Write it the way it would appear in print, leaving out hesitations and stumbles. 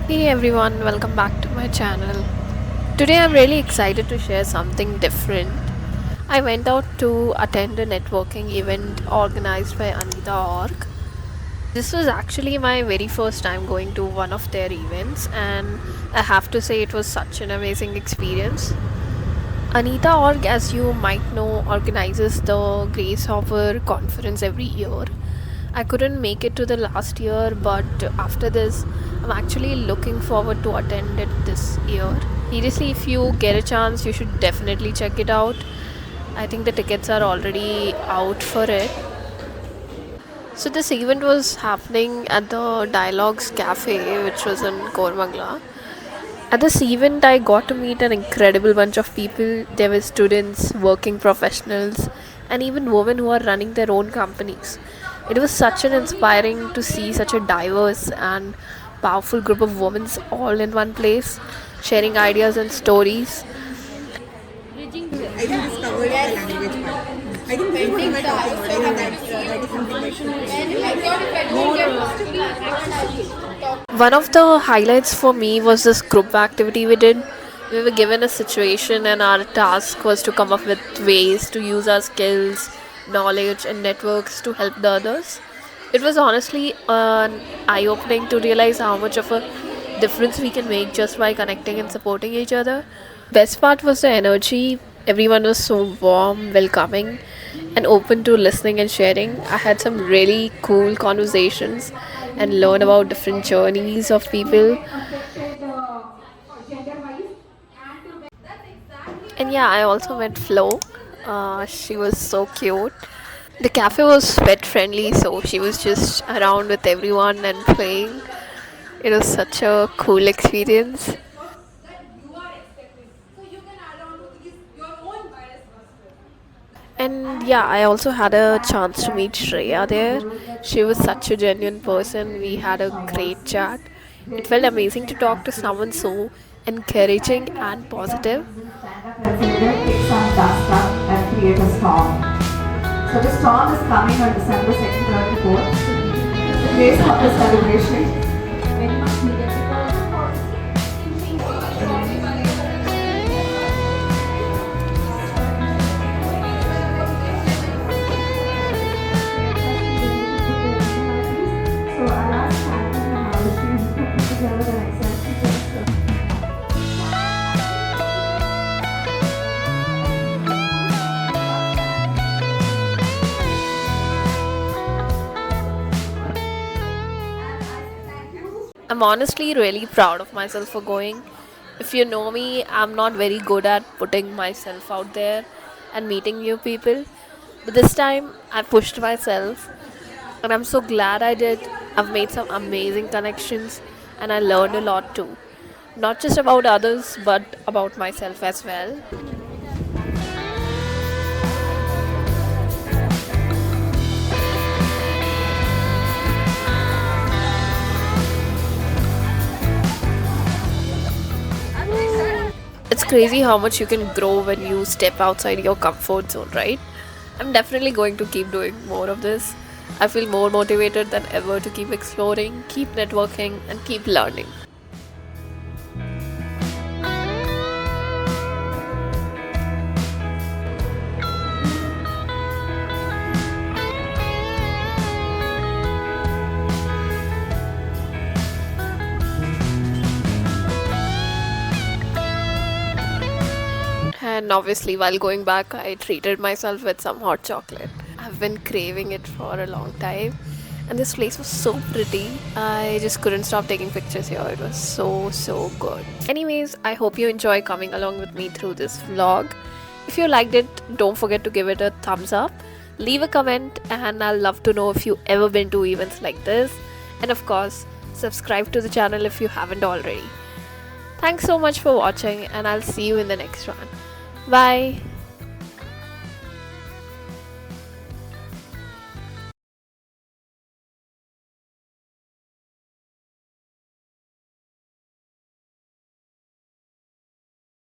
Hey everyone, welcome back to my channel. Today I'm really excited to share something different. I went out to attend a networking event organized by Anita Org. This was actually my very first time going to one of their events, and I have to say it was such an amazing experience. Anita Org, as you might know, organizes the Grace Hopper conference every year. I couldn't make it to the last year, but after this, I'm actually looking forward to attend it this year. Seriously, if you get a chance, you should definitely check it out. I think the tickets are already out for it. So this event was happening at the Dialogues Cafe, which was in Kormangla. At this event, I got to meet an incredible bunch of people. There were students, working professionals, and even women who are running their own companies. It was such an inspiring to see such a diverse and powerful group of women all in one place, sharing ideas and stories. I think this covered the language part. I think this is what we were talking earlier, that is something that One of the highlights for me was this group activity we did. We were given a situation, and our task was to come up with ways to use our skills, knowledge, and networks to help the others. It was honestly an eye opening to realize how much of a difference we can make just by connecting and supporting each other. Best part was the energy. Everyone was so warm, welcoming, and open to listening and sharing. I had some really cool conversations and learned about different journeys of people. And yeah, I also met Flo. She was so cute. The cafe was pet friendly, so she was just around with everyone and playing. It was such a cool experience. And yeah, I also had a chance to meet Shreya there. She was such a genuine person. We had a great chat. It felt amazing to talk to someone so encouraging and positive. Take some dust up and create a storm. So the storm is coming on December 2nd, 3rd, and 4th. The Grace Hopper celebration. Very much needed so I'll ask Catherine and how she's putting together an exciting I'm honestly really proud of myself for going. If you know me, I'm not very good at putting myself out there and meeting new people. But this time, I pushed myself, and I'm so glad I did. I've made some amazing connections, and I learned a lot too. Not just about others, but about myself as well. It's crazy how much you can grow when you step outside your comfort zone, right? I'm definitely going to keep doing more of this. I feel more motivated than ever to keep exploring, keep networking, and keep learning. And obviously, while going back, I treated myself with some hot chocolate. I've been craving it for a long time. And this place was so pretty. I just couldn't stop taking pictures here. It was so good. Anyways, I hope you enjoy coming along with me through this vlog. If you liked it, don't forget to give it a thumbs up. Leave a comment, and I'll love to know if you ever been to events like this. And of course, subscribe to the channel if you haven't already. Thanks so much for watching, and I'll see you in the next one. Bye.